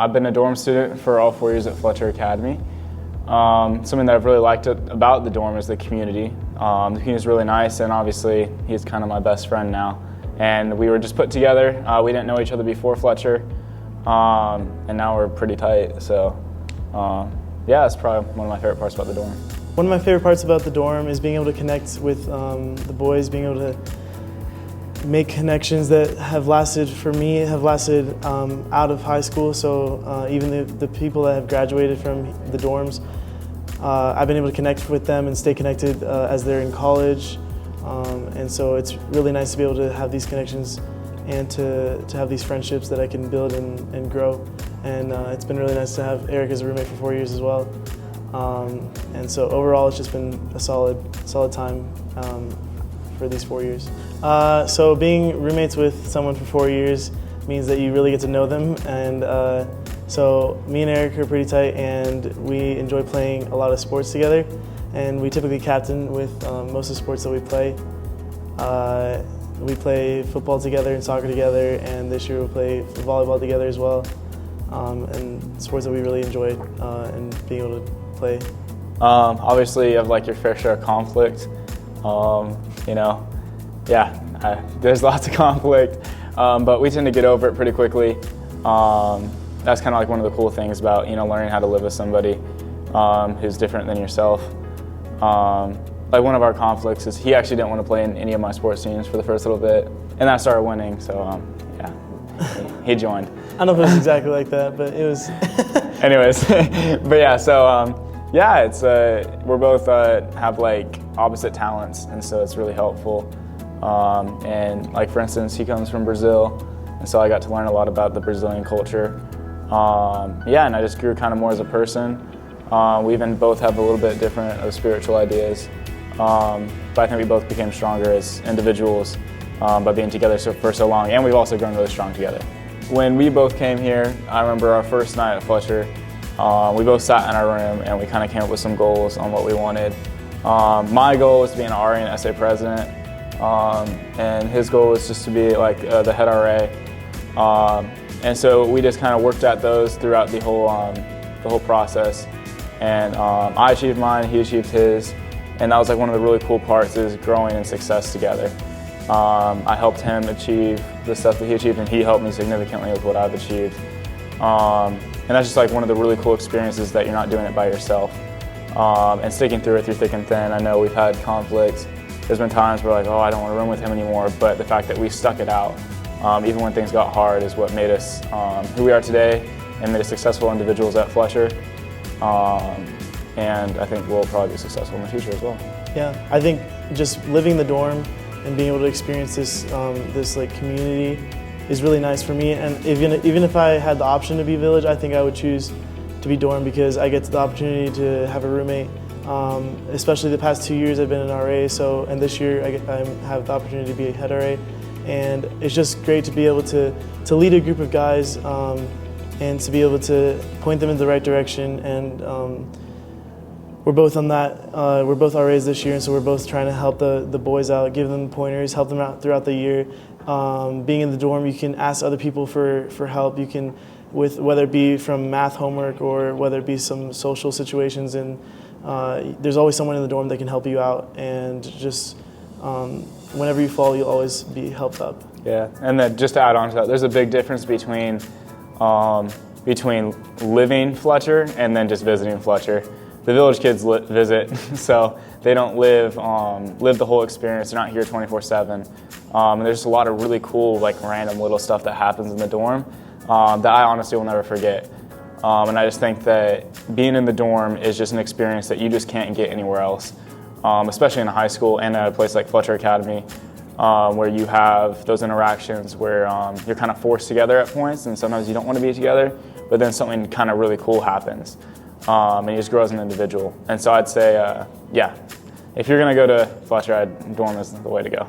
I've been a dorm student for all 4 years at Fletcher Academy. Something that I've really liked about the dorm is the community. The community is really nice, and obviously he's kind of my best friend now. And we were just put together. We didn't know each other before Fletcher, and now we're pretty tight. So yeah, that's probably one of my favorite parts about the dorm. One of my favorite parts about the dorm is being able to connect with the boys, being able to make connections that have lasted, for me, have lasted out of high school. So even the people that have graduated from the dorms, I've been able to connect with them and stay connected as they're in college. And so it's really nice to be able to have these connections and to have these friendships that I can build and grow. And it's been really nice to have Eric as a roommate for 4 years as well. And so overall, it's just been a solid time for these 4 years. So being roommates with someone for 4 years means that you really get to know them, and so me and Eric are pretty tight, and we enjoy playing a lot of sports together, and we typically captain with most of the sports that we play. We play football together and soccer together, and this year we'll play volleyball together as well, and sports that we really enjoy and being able to play. Obviously you have like your fair share of conflict. You know, yeah, there's lots of conflict, but we tend to get over it pretty quickly. That's kind of like one of the cool things about, you know, learning how to live with somebody who's different than yourself. Like one of our conflicts is he actually didn't want to play in any of my sports teams for the first little bit, and I started winning, so yeah, he joined. I don't know if it was exactly like that, but it was. Anyways, but yeah, so yeah, it's we're both have like opposite talents, and so it's really helpful. And like for instance, he comes from Brazil, and so I got to learn a lot about the Brazilian culture. Yeah, and I just grew kind of more as a person. We even both have a little bit different of spiritual ideas, but I think we both became stronger as individuals by being together for so long, and we've also grown really strong together. When we both came here, I remember our first night at Fletcher, we both sat in our room and we kind of came up with some goals on what we wanted. My goal was to be an RA and essay president, and his goal was just to be like the head RA. And so we just kind of worked at those throughout the whole process. And I achieved mine, he achieved his, and that was like one of the really cool parts is growing in success together. I helped him achieve the stuff that he achieved, and he helped me significantly with what I've achieved. And that's just like one of the really cool experiences that you're not doing it by yourself. And sticking through it through thick and thin. I know we've had conflicts. There's been times where like, oh, I don't want to room with him anymore, but the fact that we stuck it out, even when things got hard, is what made us who we are today and made us successful individuals at Fletcher. And I think we'll probably be successful in the future as well. Yeah, I think just living the dorm and being able to experience this this like community is really nice for me. And even if I had the option to be village, I think I would choose to be dorm because I get the opportunity to have a roommate. Especially the past 2 years I've been an RA, and this year I have the opportunity to be a head RA. And it's just great to be able to lead a group of guys and to be able to point them in the right direction. And we're both on that. We're both RAs this year, and so we're both trying to help the boys out, give them pointers, help them out throughout the year. Being in the dorm, you can ask other people for help. You can, whether it be from math homework or whether it be some social situations, and there's always someone in the dorm that can help you out. And just whenever you fall, you'll always be helped up. Yeah, and then just to add on to that, there's a big difference between living Fletcher and then just visiting Fletcher. The village kids visit, so they don't live the whole experience. They're not here 24/7. And there's a lot of really cool, like random little stuff that happens in the dorm that I honestly will never forget. And I just think that being in the dorm is just an experience that you just can't get anywhere else, especially in a high school and at a place like Fletcher Academy, where you have those interactions where you're kind of forced together at points, and sometimes you don't want to be together, but then something kind of really cool happens. And you just grow as an individual. And so I'd say, yeah, if you're going to go to Fletcher, dorm is the way to go.